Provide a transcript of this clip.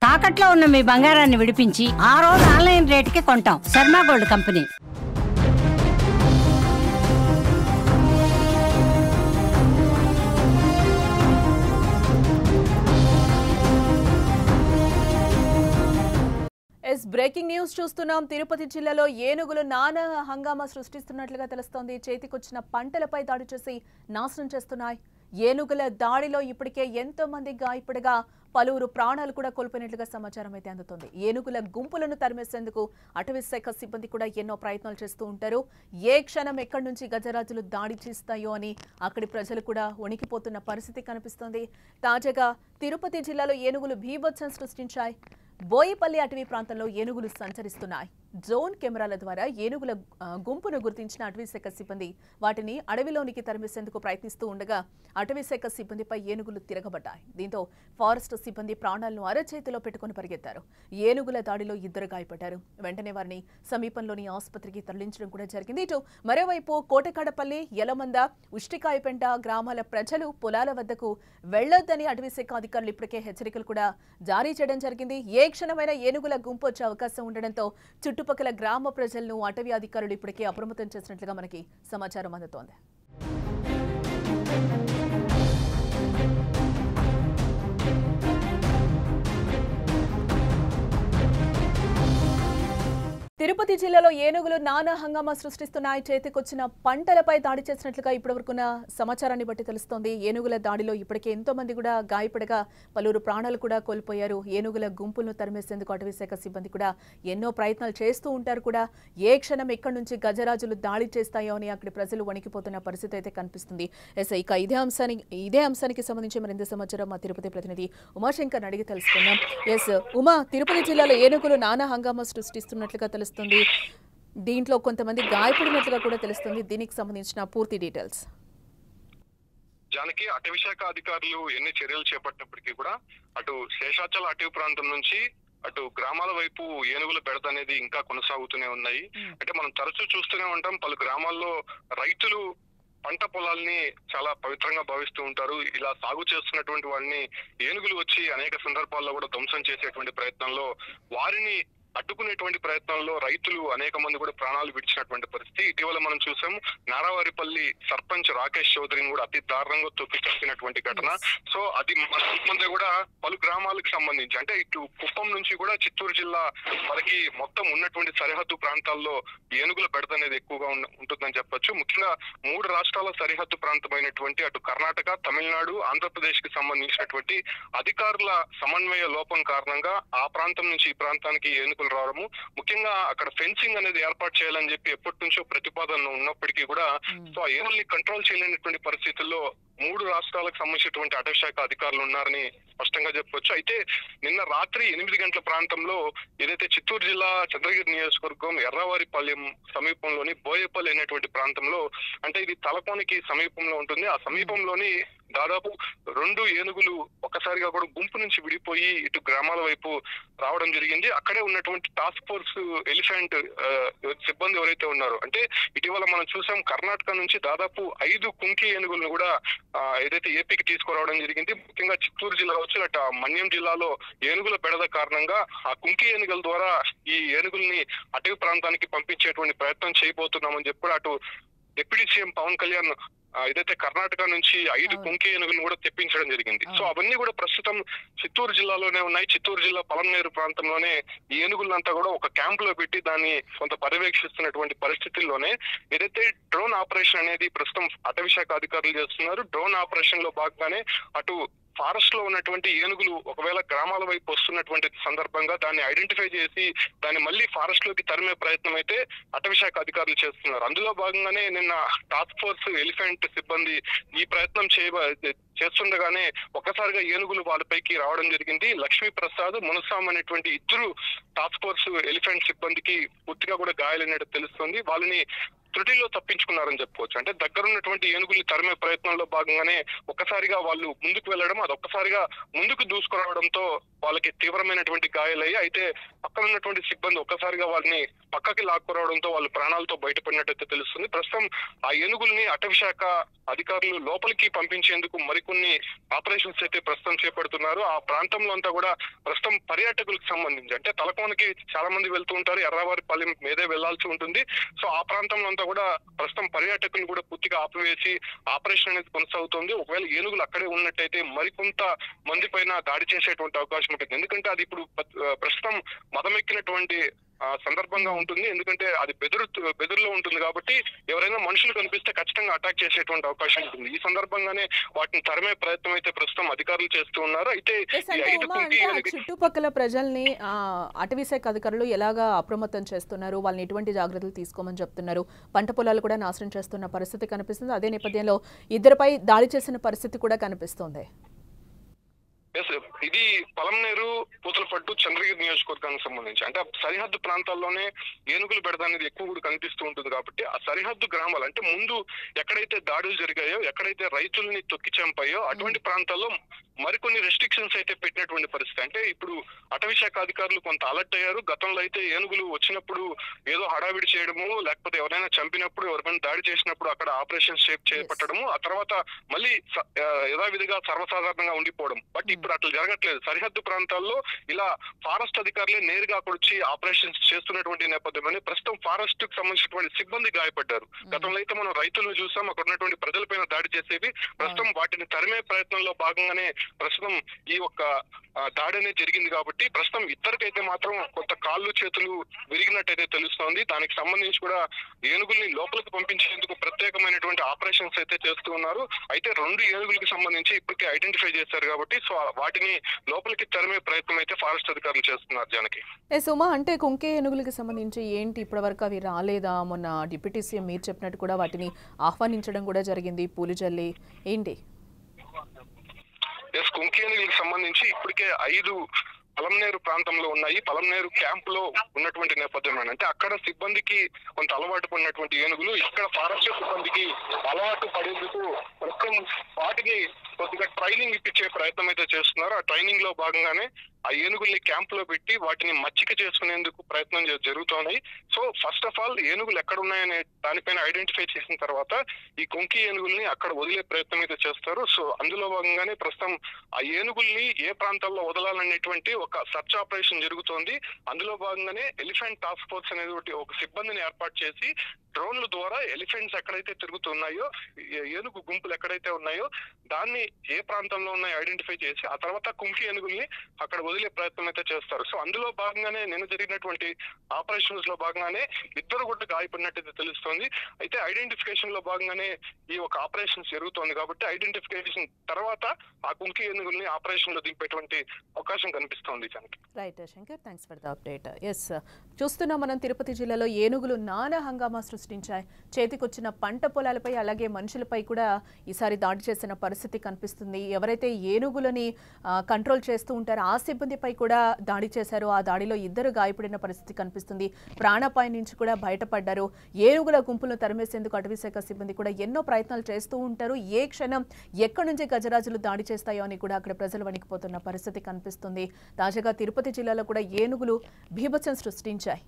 తాకట్లో ఉన్న మీ బంగారాన్ని విడిపించి ఆ రోజు ఆన్లైన్ రేటుకి కొంటాం. Sharma gold company. Breaking news చూస్తున్నాం. తిరుపతి జిల్లాలో ఏనుగులు నానా హంగామా సృష్టిస్తున్నట్లుగా తెలుస్తోంది. చేతికొచ్చిన పంటలపై దాడి చేసి నాశనం చేస్తున్నాయి. ఏనుగుల దాడిలో ఇప్పటికే ఎంతో మంది గాయపడగా పలువురు ప్రాణాలు కూడా కోల్పోయినట్లుగా సమాచారం అయితే అందుతోంది. ఏనుగుల గుంపులను తరిమేసేందుకు అటవీ శాఖ సిబ్బంది కూడా ఎన్నో ప్రయత్నాలు చేస్తూ ఉంటారు. ఏ క్షణం ఎక్కడి నుంచి గజరాజులు దాడి చేస్తాయో అని అక్కడి ప్రజలు కూడా వణికిపోతున్న పరిస్థితి కనిపిస్తోంది. తాజాగా తిరుపతి జిల్లాలో ఏనుగులు బీభత్సం సృష్టించాయి. బోయిపల్లి అటవీ ప్రాంతంలో ఏనుగులు సంచరిస్తున్నాయి. డ్రోన్ కెమెరాల ద్వారా ఏనుగుల గుంపును గుర్తించిన అటవీశాఖ సిబ్బంది వాటిని అడవిలోనికి తరిమేసేందుకు ప్రయత్నిస్తూ ఉండగా అటవీశాఖ సిబ్బందిపై ఏనుగులు తిరగబడ్డాయి. దీంతో ఫారెస్ట్ సిబ్బంది ప్రాణాలను అరచేతిలో పెట్టుకుని పరిగెత్తారు. ఏనుగుల దాడిలో 2 గాయపడ్డారు. వెంటనే వారిని సమీపంలోని ఆసుపత్రికి తరలించడం కూడా జరిగింది. ఇటు మరోవైపు కోటకాడపల్లి, యలమంద, ఉష్టికాయపెంట గ్రామాల ప్రజలు పొలాల వద్దకు వెళ్లొద్దని అటవీశాఖ అధికారులు ఇప్పటికే హెచ్చరికలు కూడా జారీ చేయడం జరిగింది. ఏ క్షణమైనా ఏనుగుల గుంపు వచ్చే అవకాశం ఉండడంతో చుట్టుపక్కల గ్రామ ప్రజలను అటవీ అధికారులు ఇప్పటికే అప్రమత్తం చేసినట్లుగా మనకి సమాచారం అందుతోంది. తిరుపతి జిల్లాలో ఏనుగులు నానా హంగామా సృష్టిస్తున్నాయి. చేతికొచ్చిన పంటలపై దాడి చేసినట్లుగా ఇప్పటివరకున్న సమాచారాన్ని బట్టి తెలుస్తోంది. ఏనుగుల దాడిలో ఇప్పటికే ఎంతో మంది కూడా గాయపడగా పలువురు ప్రాణాలు కూడా కోల్పోయారు. ఏనుగుల గుంపులను తరిమేసేందుకు అటవీ శాఖ సిబ్బంది కూడా ఎన్నో ప్రయత్నాలు చేస్తూ ఉంటారు కూడా. ఏ క్షణం ఎక్కడి నుంచి గజరాజులు దాడి చేస్తాయో అని అక్కడి ప్రజలు వణికిపోతున్న పరిస్థితి అయితే కనిపిస్తుంది. ఇక ఇదే అంశానికి సంబంధించి మరింత సమాచారం మా తిరుపతి ప్రతినిధి ఉమాశంకర్ అడిగి తెలుసుకుందాం. ఉమా, తిరుపతి జిల్లాలో ఏనుగులు నానా హంగామా సృష్టిస్తున్నట్లుగా తెలుస్తుంది. దీంట్లో కొంతమంది గాయపడినట్లుగా కూడా తెలుస్తుంది. దీనికి సంబంధించిన పూర్తి డీటెయిల్స్. జానకి, అటవీ శాఖ అధికారులు ఎన్ని చర్యలు చేపట్టినప్పటికీ కూడా అటు శేషాచల అటవీ ప్రాంతం నుంచి అటు గ్రామాల వైపు ఏనుగుల బెడద అనేది ఇంకా కొనసాగుతూనే ఉన్నాయి. అంటే మనం తరచూ చూస్తూనే ఉంటాం, పలు గ్రామాల్లో రైతులు పంట పొలాల్ని చాలా పవిత్రంగా భావిస్తూ ఉంటారు. ఇలా సాగు చేస్తున్నటువంటి వాడిని ఏనుగులు వచ్చి అనేక సందర్భాల్లో కూడా ధ్వంసం చేసేటువంటి ప్రయత్నంలో వారిని అడ్డుకునేటువంటి ప్రయత్నంలో రైతులు అనేక మంది కూడా ప్రాణాలు విడిచినటువంటి పరిస్థితి ఇటీవల మనం చూసాం. నారావారిపల్లి సర్పంచ్ రాకేష్ చౌదరిని కూడా అతి దారుణంగా తొక్కి చంపినటువంటి ఘటన. సో అది మన కూడా పలు గ్రామాలకు సంబంధించి, అంటే ఇటు కుప్పం నుంచి కూడా చిత్తూరు జిల్లా వరకు మొత్తం ఉన్నటువంటి సరిహద్దు ప్రాంతాల్లో ఏనుగుల బెడద అనేది ఎక్కువగా ఉంటుందని చెప్పొచ్చు. ముఖ్యంగా 3 రాష్ట్రాల సరిహద్దు ప్రాంతమైనటువంటి అటు కర్ణాటక, తమిళనాడు, ఆంధ్రప్రదేశ్ కి సంబంధించినటువంటి అధికారుల సమన్వయ లోపం కారణంగా ఆ ప్రాంతం నుంచి ఈ ప్రాంతానికి ఏనుగులు రావడము, ముఖ్యంగా అక్కడ ఫెన్సింగ్ అనేది ఏర్పాటు చేయాలని చెప్పి ఎప్పటి నుంచో ప్రతిపాదన ఉన్నప్పటికీ కూడా సో ఆ ఏనుగుల్ని కంట్రోల్ చేయలేనటువంటి పరిస్థితుల్లో 3 రాష్ట్రాలకు సంబంధించినటువంటి అటవీ శాఖ అధికారులు ఉన్నారని స్పష్టంగా చెప్పొచ్చు. అయితే నిన్న రాత్రి 8 గంటల ప్రాంతంలో ఏదైతే చిత్తూరు జిల్లా చంద్రగిరి నియోజకవర్గం ఎర్రవారిపాలెం సమీపంలోని బోయపల్లి అనేటువంటి ప్రాంతంలో, అంటే ఇది తలకోనికి సమీపంలో ఉంటుంది. ఆ సమీపంలోని దాదాపు 2 ఏనుగులు ఒక్కసారిగా కూడా గుంపు నుంచి విడిపోయి ఇటు గ్రామాల వైపు రావడం జరిగింది. అక్కడే ఉన్నటువంటి టాస్క్ ఫోర్స్ ఎలిఫెంట్ సిబ్బంది ఎవరైతే ఉన్నారో, అంటే ఇటీవల మనం చూసాం కర్ణాటక నుంచి దాదాపు 5 కుంకి ఏనుగులను కూడా ఏదైతే ఏపీకి తీసుకురావడం జరిగింది. ముఖ్యంగా చిత్తూరు జిల్లా వచ్చి అటు మన్యం జిల్లాలో ఏనుగుల బెడద కారణంగా ఆ కుంకి ఏనుగుల ద్వారా ఈ ఏనుగుల్ని అటవీ ప్రాంతానికి పంపించేటువంటి ప్రయత్నం చేయబోతున్నామని చెప్పి అటు డిప్యూటీ సీఎం పవన్ కళ్యాణ్ ఏదైతే కర్ణాటక నుంచి 5 కుంకి ఏనుగులను కూడా తెప్పించడం జరిగింది. సో అవన్నీ కూడా ప్రస్తుతం చిత్తూరు జిల్లాలోనే ఉన్నాయి. చిత్తూరు జిల్లా పలంనేరు ప్రాంతంలోనే ఈ ఏనుగులంతా కూడా ఒక క్యాంప్ లో పెట్టి దాన్ని కొంత పర్యవేక్షిస్తున్నటువంటి పరిస్థితుల్లోనే ఏదైతే డ్రోన్ ఆపరేషన్ అనేది ప్రస్తుతం అటవీ శాఖ అధికారులు చేస్తున్నారు. డ్రోన్ ఆపరేషన్ లో భాగంగానే అటు ఫారెస్ట్ లో ఉన్నటువంటి ఏనుగులు ఒకవేళ గ్రామాల వైపు వస్తున్నటువంటి సందర్భంగా దాన్ని ఐడెంటిఫై చేసి దాన్ని మళ్ళీ ఫారెస్ట్ లోకి తరిమే ప్రయత్నం అయితే అటవీ శాఖ అధికారులు చేస్తున్నారు. అందులో భాగంగానే నిన్న టాస్క్ ఫోర్స్ ఎలిఫెంట్ సిబ్బంది ఈ ప్రయత్నం చేస్తుండగానే ఒక్కసారిగా ఏనుగులు వాళ్ళపైకి రావడం జరిగింది. లక్ష్మీ ప్రసాద్, మునస్వామి అనేటువంటి 2 టాస్క్ ఫోర్స్ ఎలిఫెంట్ సిబ్బందికి పూర్తిగా కూడా గాయాలైనట్టు తెలుస్తుంది. వాళ్ళని త్రుటిలో తప్పించుకున్నారని చెప్పుకోవచ్చు. అంటే దగ్గరున్నటువంటి ఏనుగుల్ని తరిమే ప్రయత్నంలో భాగంగానే ఒక్కసారిగా వాళ్ళు ముందుకు వెళ్ళడం, అది ఒక్కసారిగా ముందుకు దూసుకురావడంతో వాళ్ళకి తీవ్రమైనటువంటి గాయాలయ్యి అయితే పక్కన ఉన్నటువంటి సిబ్బంది ఒక్కసారిగా వారిని పక్కకి లాక్కురావడంతో వాళ్ళు ప్రాణాలతో బయటపడినట్టయితే తెలుస్తుంది. ప్రస్తుతం ఆ ఏనుగుల్ని అటవీ శాఖ అధికారులు లోపలికి పంపించేందుకు మరికొన్ని ఆపరేషన్స్ అయితే ప్రస్తుతం చేపడుతున్నారు. ఆ ప్రాంతంలో అంతా కూడా ప్రస్తుతం పర్యాటకులకు సంబంధించి అంటే తలకోనకి చాలా మంది వెళ్తూ ఉంటారు, ఎర్రవారిపల్లి మీదే వెళ్లాల్సి ఉంటుంది. సో ఆ ప్రాంతంలో అంతా కూడా ప్రస్తుతం పర్యాటకులు కూడా పూర్తిగా ఆపివేసి ఆపరేషన్ అనేది కొనసాగుతుంది. ఒకవేళ ఏనుగులు అక్కడే ఉన్నట్టయితే మరికొంత మంది పైన దాడి చేసేటువంటి అవకాశం ఉంటుంది. ఎందుకంటే అది ఇప్పుడు ప్రస్తుతం మదమెక్కినటువంటి సందర్భంగా ఉంటుంది. ఎందుకంటే అది బెదురులో ఉంటుంది కాబట్టి ఎవరైనా మనుషులు కనిపిస్తే ఖచ్చితంగా అటాక్ చేసేటువంటి అవకాశం ఉంటుంది. ఈ సందర్భంగానే వాటిని తరిమే ప్రయత్నం అయితే ప్రస్తుతం అధికారులు చేస్తూ ఉన్నారు. అయితే చుట్టుపక్కల ప్రజల్ని అటవీ శాఖ అధికారులు ఎలాగా అప్రమత్తం చేస్తున్నారు, వాళ్ళని ఎటువంటి జాగ్రత్తలు తీసుకోమని చెప్తున్నారు? పంట పొలాలు కూడా నాశనం చేస్తున్న పరిస్థితి కనిపిస్తుంది. అదే నేపథ్యంలో ఇద్దరిపై దాడి చేసిన పరిస్థితి కూడా కనిపిస్తోంది. ఇది పలమనేరు, పూతలపట్టు, చంద్రగిరి నియోజకవర్గానికి సంబంధించి అంటే సరిహద్దు ప్రాంతాల్లోనే ఏనుగులు బెడద అనేది ఎక్కువ కూడా కనిపిస్తూ ఉంటుంది. కాబట్టి ఆ సరిహద్దు గ్రామాలు అంటే ముందు ఎక్కడైతే దాడులు జరిగాయో, ఎక్కడైతే రైతుల్ని తొక్కి చంపాయో అటువంటి ప్రాంతాల్లో మరికొన్ని రెస్ట్రిక్షన్స్ అయితే పెట్టినటువంటి పరిస్థితి. అంటే ఇప్పుడు అటవీ శాఖ అధికారులు కొంత అలర్ట్ అయ్యారు. గతంలో అయితే ఏనుగులు వచ్చినప్పుడు ఏదో హడావిడి చేయడము, లేకపోతే ఎవరైనా చంపినప్పుడు, ఎవరైనా దాడి చేసినప్పుడు అక్కడ ఆపరేషన్స్ చేపట్టడము, ఆ తర్వాత మళ్ళీ యథావిధిగా సర్వసాధారణంగా ఉండిపోవడం. బట్ ఇప్పుడు అట్లా జరగట్లేదు. సరిహద్దు ప్రాంతాల్లో ఇలా ఫారెస్ట్ అధికారులే నేరుగా అక్కడ వచ్చి ఆపరేషన్స్ చేస్తున్నటువంటి నేపథ్యంలోనే ప్రస్తుతం ఫారెస్ట్ కు సంబంధించినటువంటి సిబ్బంది గాయపడ్డారు. గతంలో అయితే మనం రైతులను చూసాం, అక్కడ ఉన్నటువంటి ప్రజలపైన దాడి చేసేవి. ప్రస్తుతం వాటిని తరిమే ప్రయత్నంలో భాగంగానే ప్రస్తుతం ఈ ఒక్క దాడి అనేది జరిగింది. కాబట్టి ప్రస్తుతం ఇద్దరికైతే మాత్రం కొంత కాళ్ళు చేతులు విరిగినట్టయితే తెలుస్తోంది. దానికి సంబంధించి కూడా ఏనుగుల్ని లోపలికి పంపించేందుకు ప్రత్యేకమైనటువంటి ఆపరేషన్స్ అయితే చేస్తూ ఉన్నారు. అయితే 2 ఏనుగులకు సంబంధించి ఇప్పటికే ఐడెంటిఫై చేశారు కాబట్టి సో వాటిని లోపలికి తరిమే ప్రయత్నం అయితే ఫారెస్ట్ అధికారులు చేస్తున్నారు. జానకి సుమా, అంటే కుంకే ఏనుగులకు సంబంధించి ఏంటి ఇప్పటి వరకు అవి రాలేదా? మొన్న డిప్యూటీ సీఎం మీరు చెప్పినట్టు కూడా వాటిని ఆహ్వానించడం కూడా జరిగింది, పూలు జల్లి ఏంటి? కుంకే ఏనుగులకు సంబంధించి ఇప్పటికే 5 పలమనేరు ప్రాంతంలో ఉన్నాయి. పలమనేరు క్యాంప్ లో ఉన్నటువంటి నేపథ్యం అంటే అక్కడ సిబ్బందికి కొంత అలవాటు పడినటువంటి ఏనుగులు ఇక్కడ ఫారెస్ట్ సిబ్బందికి అలవాటు పడేందుకు ప్రస్తుతం వాటికి కొద్దిగా ట్రైనింగ్ ఇప్పించే ప్రయత్నం అయితే చేస్తున్నారు. ఆ ట్రైనింగ్ లో భాగంగానే ఆ ఏనుగుల్ని క్యాంప్ లో పెట్టి వాటిని మచ్చిక చేసుకునేందుకు ప్రయత్నం జరుగుతున్నాయి. సో ఫస్ట్ ఆఫ్ ఆల్ ఏనుగులు ఎక్కడ ఉన్నాయనే దానిపైన ఐడెంటిఫై చేసిన తర్వాత ఈ కొంకి ఏనుగుల్ని అక్కడ వదిలే ప్రయత్నం అయితే చేస్తారు. సో అందులో భాగంగానే ప్రస్తుతం ఆ ఏనుగుల్ని ఏ ప్రాంతాల్లో వదలాలనేటువంటి ఒక సర్చ్ ఆపరేషన్ జరుగుతోంది. అందులో భాగంగానే ఎలిఫెంట్ టాస్క్ ఫోర్స్ అనేది ఒక సిబ్బందిని ఏర్పాటు చేసి డ్రోన్ల ద్వారా ఎలిఫెంట్స్ ఎక్కడైతే తిరుగుతున్నాయో, ఏనుగు గుంపులు ఎక్కడైతే ఉన్నాయో దాన్ని ఏ ప్రాంతంలో ఉన్నాయో ఐడెంటిఫై చేసి ఆ తర్వాత కుంకి ఏనుగుల్ని అక్కడ వదిలే ప్రయత్నం అయితే చేస్తారు. సో అందులో భాగంగానే నిన్న జరిగినటువంటి ఆపరేషన్స్ లో భాగంగానే ఇద్దరు కూడా గాయపడినట్టయితే తెలుస్తోంది. అయితే ఐడెంటిఫికేషన్ లో భాగంగానే ఈ ఒక ఆపరేషన్ జరుగుతోంది కాబట్టి ఐడెంటిఫికేషన్ తర్వాత ఆ కుంకి ఏనుగుల్ని ఆపరేషన్ లో దింపేటువంటి అవకాశం కనిపిస్తోంది. Right Shankar, thanks for the update. Yes, చూస్తున్నాం మనం తిరుపతి జిల్లాలో ఏనుగులు నానా హంగామా సృష్టించాయి. చేతికొచ్చిన పంట పొలాలపై అలాగే మనుషులపై కూడా ఈసారి దాడి చేసిన పరిస్థితి కనిపిస్తుంది. ఎవరైతే ఏనుగులని కంట్రోల్ చేస్తూ ఉంటారో ఆ సిబ్బందిపై కూడా దాడి చేశారు. ఆ దాడిలో 2 గాయపడిన పరిస్థితి కనిపిస్తుంది. ప్రాణాపాయం నుంచి కూడా బయటపడ్డారు. ఏనుగుల గుంపులను తరిమేసేందుకు అటవీ శాఖ సిబ్బంది కూడా ఎన్నో ప్రయత్నాలు చేస్తూ ఉంటారు. ఏ క్షణం ఎక్కడి నుంచి గజరాజులు దాడి చేస్తాయో అని కూడా అక్కడ ప్రజలు వణికిపోతున్న పరిస్థితి కనిపిస్తుంది. తాజాగా తిరుపతి జిల్లాలో కూడా ఏనుగులు బీభత్సం సృష్టించాయి.